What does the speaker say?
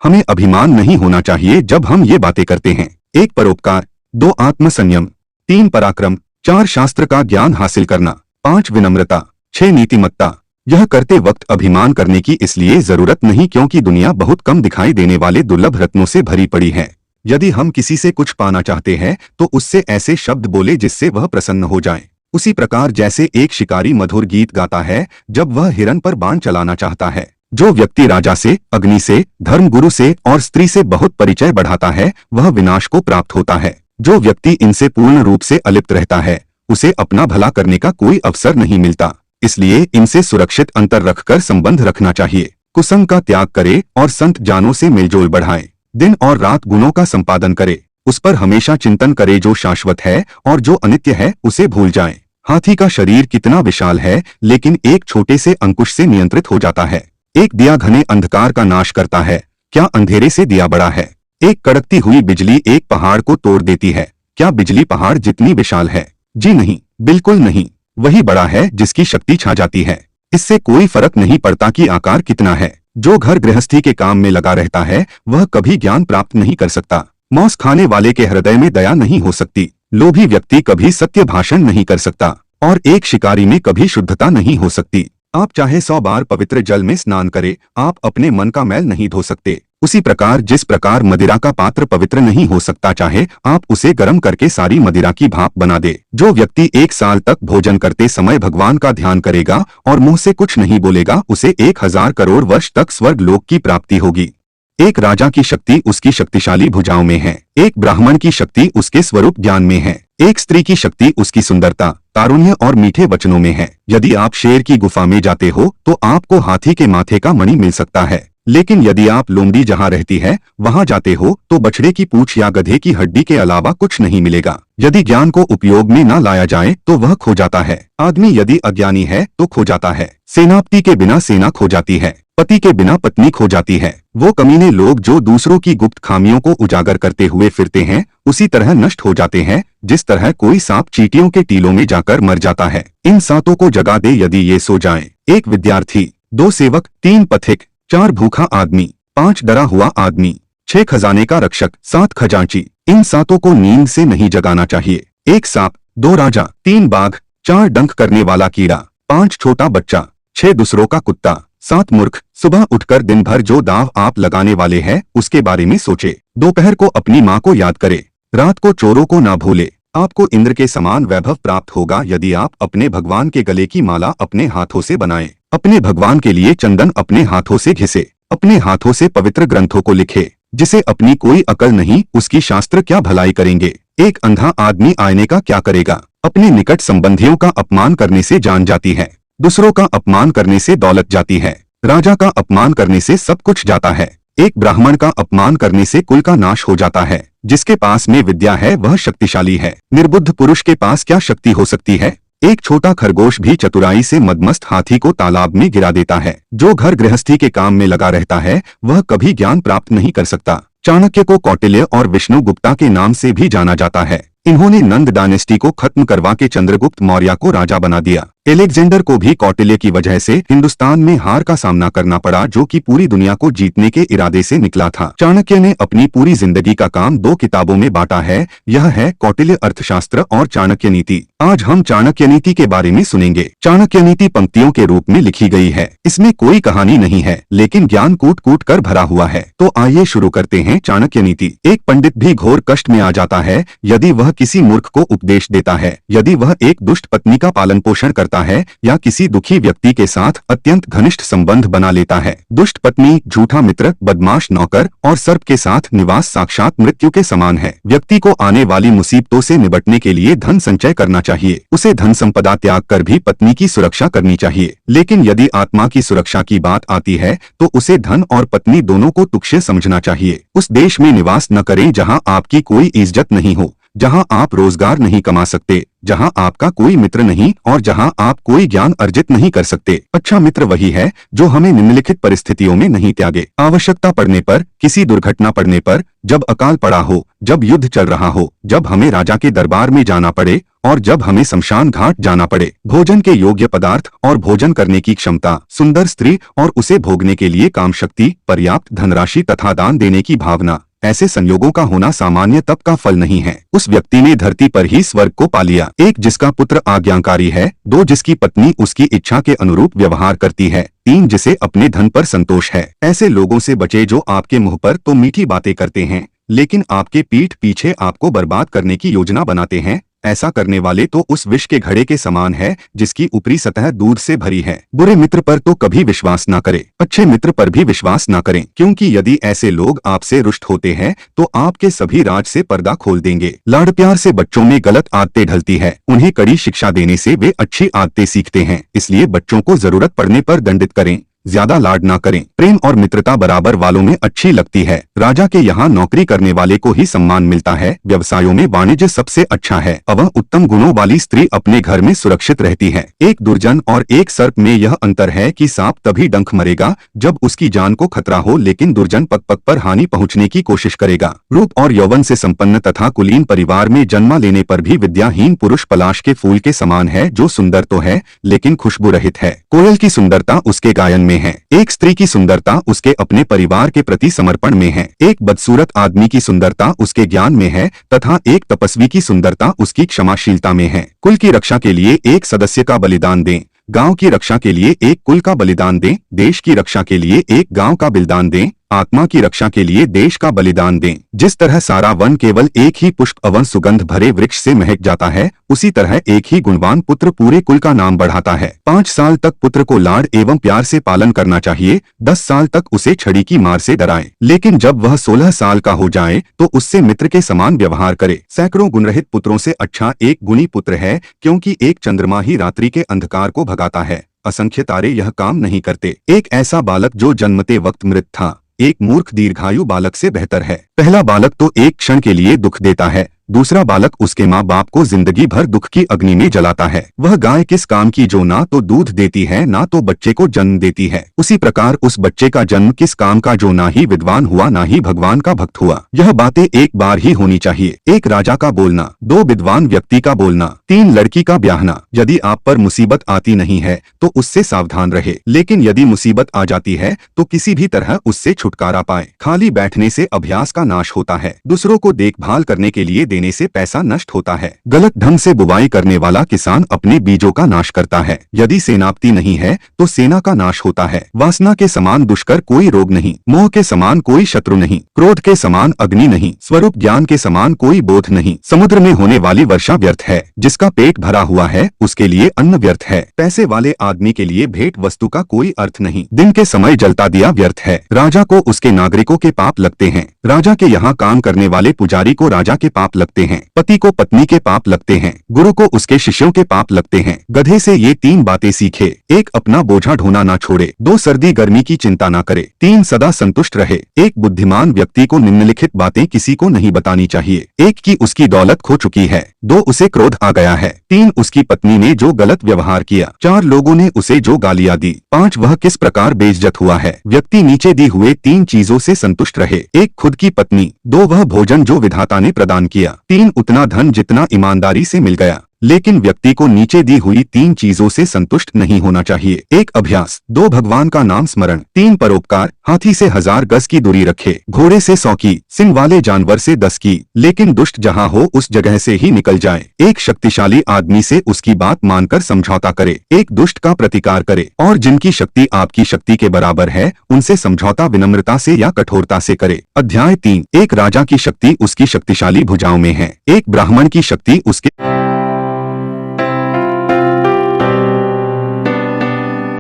हमें अभिमान नहीं होना चाहिए जब हम ये बातें करते हैं। 1 परोपकार, 2 आत्मसंयम, 3 पराक्रम, 4 शास्त्र का ज्ञान हासिल करना, 5 विनम्रता, 6 नीतिमत्ता। यह करते वक्त अभिमान करने की इसलिए जरूरत नहीं क्योंकि दुनिया बहुत कम दिखाई देने वाले दुर्लभ रत्नों से भरी पड़ी है। यदि हम किसी से कुछ पाना चाहते हैं तो उससे ऐसे शब्द बोले जिससे वह प्रसन्न हो जाए। उसी प्रकार जैसे एक शिकारी मधुर गीत गाता है जब वह हिरन पर बाण चलाना चाहता है। जो व्यक्ति राजा से, अग्नि से, धर्मगुरु से और स्त्री से बहुत परिचय बढ़ाता है वह विनाश को प्राप्त होता है। जो व्यक्ति इनसे पूर्ण रूप से अलिप्त रहता है उसे अपना भला करने का कोई अवसर नहीं मिलता। इसलिए इनसे सुरक्षित अंतर रखकर संबंध रखना चाहिए। कुसंग का त्याग करे और संत जानों से मेलजोल बढ़ाए। दिन और रात गुणों का संपादन करे, उस पर हमेशा चिंतन करे जो शाश्वत है और जो अनित्य है उसे भूल जाए। हाथी का शरीर कितना विशाल है लेकिन एक छोटे से अंकुश से नियंत्रित हो जाता है। एक दिया घने अंधकार का नाश करता है, क्या अंधेरे से दिया बड़ा है। एक कड़कती हुई बिजली एक पहाड़ को तोड़ देती है, क्या बिजली पहाड़ जितनी विशाल है। जी नहीं, बिल्कुल नहीं। वही बड़ा है जिसकी शक्ति छा जाती है। इससे कोई फर्क नहीं पड़ता कि आकार कितना है। जो घर गृहस्थी के काम में लगा रहता है वह कभी ज्ञान प्राप्त नहीं कर सकता। मौस खाने वाले के हृदय में दया नहीं हो सकती। लोभी व्यक्ति कभी सत्य भाषण नहीं कर सकता और एक शिकारी में कभी शुद्धता नहीं हो सकती। आप चाहे 100 बार पवित्र जल में स्नान करें, आप अपने मन का मैल नहीं धो सकते। उसी प्रकार जिस प्रकार मदिरा का पात्र पवित्र नहीं हो सकता, चाहे आप उसे गर्म करके सारी मदिरा की भाप बना दे। जो व्यक्ति 1 साल तक भोजन करते समय भगवान का ध्यान करेगा और मुंह से कुछ नहीं बोलेगा उसे 1000 करोड़ वर्ष तक स्वर्ग लोक की प्राप्ति होगी। एक राजा की शक्ति उसकी शक्तिशाली भुजाओं में है। एक ब्राह्मण की शक्ति उसके स्वरूप ज्ञान में है। एक स्त्री की शक्ति उसकी सुंदरता, तारुण्य और मीठे वचनों में है। यदि आप शेर की गुफा में जाते हो तो आपको हाथी के माथे का मणि मिल सकता है, लेकिन यदि आप लोमड़ी जहां रहती है वहां जाते हो तो बछड़े की पूंछ या गधे की हड्डी के अलावा कुछ नहीं मिलेगा। यदि ज्ञान को उपयोग में न लाया जाए तो वह खो जाता है। आदमी यदि अज्ञानी है तो खो जाता है। सेनापति के बिना सेना खो जाती है, पति के बिना पत्नी खो जाती है। वो कमीने लोग जो दूसरों की गुप्त खामियों को उजागर करते हुए फिरते हैं उसी तरह नष्ट हो जाते हैं जिस तरह कोई सांप चींटियों के टीलों में जाकर मर जाता है। इन सातों को जगा दे यदि ये सो जाएं। 1 विद्यार्थी, 2 सेवक, 3 पथिक, 4 भूखा आदमी, 5 डरा हुआ आदमी, 6 खजाने का रक्षक, 7 खजांची। इन सातों को नींद से नहीं जगाना चाहिए। 1 सांप, 2 राजा, 3 बाघ, 4 डंक करने वाला कीड़ा, 5 छोटा बच्चा, 6 दूसरों का कुत्ता, 7 मूर्ख। सुबह उठकर दिन भर जो दाव आप लगाने वाले हैं उसके बारे में सोचे। दोपहर को अपनी माँ को याद करे, रात को चोरों को ना भूले। आपको इंद्र के समान वैभव प्राप्त होगा यदि आप अपने भगवान के गले की माला अपने हाथों से बनाएं। अपने भगवान के लिए चंदन अपने हाथों से घिसे, अपने हाथों से पवित्र ग्रंथों को लिखे। जिसे अपनी कोई अकल नहीं उसकी शास्त्र क्या भलाई करेंगे। एक अंधा आदमी आईने का क्या करेगा। अपने निकट संबंधियों का अपमान करने से जान जाती है, दूसरों का अपमान करने से दौलत जाती है, राजा का अपमान करने से सब कुछ जाता है। एक ब्राह्मण का अपमान करने से कुल का नाश हो जाता है। जिसके पास में विद्या है वह शक्तिशाली है, निर्बुद्ध पुरुष के पास क्या शक्ति हो सकती है। एक छोटा खरगोश भी चतुराई से मदमस्त हाथी को तालाब में गिरा देता है। जो घर गृहस्थी के काम में लगा रहता है वह कभी ज्ञान प्राप्त नहीं कर सकता। चाणक्य को कौटिल्य और विष्णुगुप्ता के नाम से भी जाना जाता है। इन्होंने नंद डायनेस्टी को खत्म करवा के चंद्रगुप्त मौर्य को राजा बना दिया। एलेक्जेंडर को भी कौटिल्य की वजह से हिंदुस्तान में हार का सामना करना पड़ा जो कि पूरी दुनिया को जीतने के इरादे से निकला था। चाणक्य ने अपनी पूरी जिंदगी का काम 2 किताबों में बांटा है, यह है कौटिल्य अर्थशास्त्र और चाणक्य नीति। आज हम चाणक्य नीति के बारे में सुनेंगे। चाणक्य नीति पंक्तियों के रूप में लिखी गई है। इसमें कोई कहानी नहीं है लेकिन ज्ञान कूट कूट कर भरा हुआ है। तो आइए शुरू करते हैं चाणक्य नीति। एक पंडित भी घोर कष्ट में आ जाता है यदि वह किसी मूर्ख को उपदेश देता है। यदि वह एक दुष्ट पत्नी का पालन पोषण करता है या किसी दुखी व्यक्ति के साथ अत्यंत घनिष्ठ संबंध बना लेता है। दुष्ट पत्नी, झूठा मित्र, बदमाश नौकर और सर्प के साथ निवास साक्षात मृत्यु के समान है। व्यक्ति को आने वाली मुसीबतों से निपटने के लिए धन संचय करना चाहिए। उसे धन संपदा त्याग कर भी पत्नी की सुरक्षा करनी चाहिए। लेकिन यदि आत्मा की सुरक्षा की बात आती है तो उसे धन और पत्नी दोनों को तुच्छ समझना चाहिए। उस देश में निवास न करें जहां आपकी कोई इज्जत नहीं हो, जहां आप रोजगार नहीं कमा सकते, जहां आपका कोई मित्र नहीं और जहां आप कोई ज्ञान अर्जित नहीं कर सकते। अच्छा मित्र वही है जो हमें निम्नलिखित परिस्थितियों में नहीं त्यागे। आवश्यकता पड़ने पर, किसी दुर्घटना पड़ने पर, जब अकाल पड़ा हो, जब युद्ध चल रहा हो, जब हमें राजा के दरबार में जाना पड़े और जब हमें शमशान घाट जाना पड़े। भोजन के योग्य पदार्थ और भोजन करने की क्षमता, सुंदर स्त्री और उसे भोगने के लिए काम शक्ति, पर्याप्त धनराशि तथा दान देने की भावना, ऐसे संयोगों का होना सामान्य तप का फल नहीं है। उस व्यक्ति ने धरती पर ही स्वर्ग को पा लिया। 1 जिसका पुत्र आज्ञाकारी है, 2 जिसकी पत्नी उसकी इच्छा के अनुरूप व्यवहार करती है, 3 जिसे अपने धन पर संतोष है। ऐसे लोगों से बचे जो आपके मुंह पर तो मीठी बातें करते हैं लेकिन आपके पीठ पीछे आपको बर्बाद करने की योजना बनाते हैं। ऐसा करने वाले तो उस विष के घड़े के समान है जिसकी ऊपरी सतह दूध से भरी है। बुरे मित्र पर तो कभी विश्वास न करें, अच्छे मित्र पर भी विश्वास न करें, क्योंकि यदि ऐसे लोग आपसे रुष्ट होते हैं तो आपके सभी राज से पर्दा खोल देंगे। लाड़ प्यार से बच्चों में गलत आदतें ढलती है, उन्हें कड़ी शिक्षा देने से वे अच्छी आदतें सीखते हैं। इसलिए बच्चों को जरूरत पड़ने पर दंडित करें, ज्यादा लाड ना करें। प्रेम और मित्रता बराबर वालों में अच्छी लगती है। राजा के यहाँ नौकरी करने वाले को ही सम्मान मिलता है। व्यवसायों में वाणिज्य सबसे अच्छा है। अवह उत्तम गुणों वाली स्त्री अपने घर में सुरक्षित रहती है। एक दुर्जन और एक सर्प में यह अंतर है कि सांप तभी डंक मरेगा जब उसकी जान को खतरा हो, लेकिन दुर्जन पग पग पर हानि पहुँचने की कोशिश करेगा। रूप और यौवन से संपन्न तथा कुलीन परिवार में जन्म लेने पर भी विद्याहीन पुरुष पलाश के फूल के समान है, जो सुंदर तो है लेकिन खुशबू रहित है। कोयल की सुंदरता उसके गायन में है। एक स्त्री की सुंदरता उसके अपने परिवार के प्रति समर्पण में है। एक बदसूरत आदमी की सुंदरता उसके ज्ञान में है तथा एक तपस्वी की सुंदरता उसकी क्षमाशीलता में है। कुल की रक्षा के लिए एक सदस्य का बलिदान दें, गांव की रक्षा के लिए एक कुल का बलिदान दें, देश की रक्षा के लिए एक गांव का बलिदान दें, आत्मा की रक्षा के लिए देश का बलिदान दें। जिस तरह सारा वन केवल एक ही पुष्प अवन सुगंध भरे वृक्ष से महक जाता है, उसी तरह एक ही गुणवान पुत्र पूरे कुल का नाम बढ़ाता है। 5 साल तक पुत्र को लाड एवं प्यार से पालन करना चाहिए, 10 साल तक उसे छड़ी की मार से डराए, लेकिन जब वह 16 साल का हो जाए तो उससे मित्र के समान व्यवहार करे। सैकड़ों गुणरहित पुत्रों से अच्छा एक गुणी पुत्र है, क्योंकि एक चंद्रमा ही रात्रि के अंधकार को भगाता है, असंख्य तारे यह काम नहीं करते। एक ऐसा बालक जो जन्मते वक्त मृत था, एक मूर्ख दीर्घायु बालक से बेहतर है। पहला बालक तो एक क्षण के लिए दुख देता है, दूसरा बालक उसके माँ बाप को जिंदगी भर दुख की अग्नि में जलाता है। वह गाय किस काम की जो ना तो दूध देती है ना तो बच्चे को जन्म देती है, उसी प्रकार उस बच्चे का जन्म किस काम का जो ना ही विद्वान हुआ ना ही भगवान का भक्त हुआ। यह बातें एक बार ही होनी चाहिए। 1 राजा का बोलना, 2 विद्वान व्यक्ति का बोलना, 3 लड़की का ब्याहना। यदि आप पर मुसीबत आती नहीं है तो उससे सावधान रहे, लेकिन यदि मुसीबत आ जाती है तो किसी भी तरह उससे छुटकारा पाए। खाली बैठने से अभ्यास का नाश होता है, दूसरों को देखभाल करने के लिए देने से पैसा नष्ट होता है। गलत ढंग से बुवाई करने वाला किसान अपने बीजों का नाश करता है। यदि सेनापति नहीं है तो सेना का नाश होता है। वासना के समान दुष्कर कोई रोग नहीं, मोह के समान कोई शत्रु नहीं, क्रोध के समान अग्नि नहीं, स्वरूप ज्ञान के समान कोई बोध नहीं। समुद्र में होने वाली वर्षा व्यर्थ है, जिसका पेट भरा हुआ है उसके लिए अन्न व्यर्थ है। पैसे वाले आदमी के लिए भेंट वस्तु का कोई अर्थ नहीं। दिन के समय जलता दिया व्यर्थ है। राजा को उसके नागरिकों के पाप लगते हैं, राजा के यहाँ काम करने वाले पुजारी को राजा के पाप लगते हैं, पति को पत्नी के पाप लगते हैं, गुरु को उसके शिष्यों के पाप लगते हैं। गधे से ये 3 बातें सीखे। 1 अपना बोझा ढोना ना छोड़े, 2 सर्दी गर्मी की चिंता ना करे, 3 सदा संतुष्ट रहे। एक बुद्धिमान व्यक्ति को निम्नलिखित बातें किसी को नहीं बतानी चाहिए। 1 की उसकी दौलत खो चुकी है, 2 उसे क्रोध आ गया है, 3 उसकी पत्नी ने जो गलत व्यवहार किया, 4 लोगों ने उसे जो गालियां दी, 5 वह किस प्रकार बेइज्जत हुआ है। व्यक्ति नीचे दी हुए 3 चीजों से संतुष्ट रहे। 1 खुद की पत्नी, 2 वह भोजन जो विधाता ने प्रदान किया, 3 उतना धन जितना ईमानदारी से मिल गया। लेकिन व्यक्ति को नीचे दी हुई 3 चीजों से संतुष्ट नहीं होना चाहिए। 1 अभ्यास, 2 भगवान का नाम स्मरण, 3 परोपकार। हाथी से 1000 गज की दूरी रखे, घोड़े से 100 की, सिंह वाले जानवर से 10 की, लेकिन दुष्ट जहाँ हो उस जगह से ही निकल जाए। 1 शक्तिशाली आदमी से उसकी बात मानकर समझौता करे, 1 दुष्ट का प्रतिकार करे, और जिनकी शक्ति आपकी शक्ति के बराबर है उनसे समझौता विनम्रता से या कठोरता से करे। अध्याय 3। 1 राजा की शक्ति उसकी शक्तिशाली भुजाओं में है, 1 ब्राह्मण की शक्ति उसके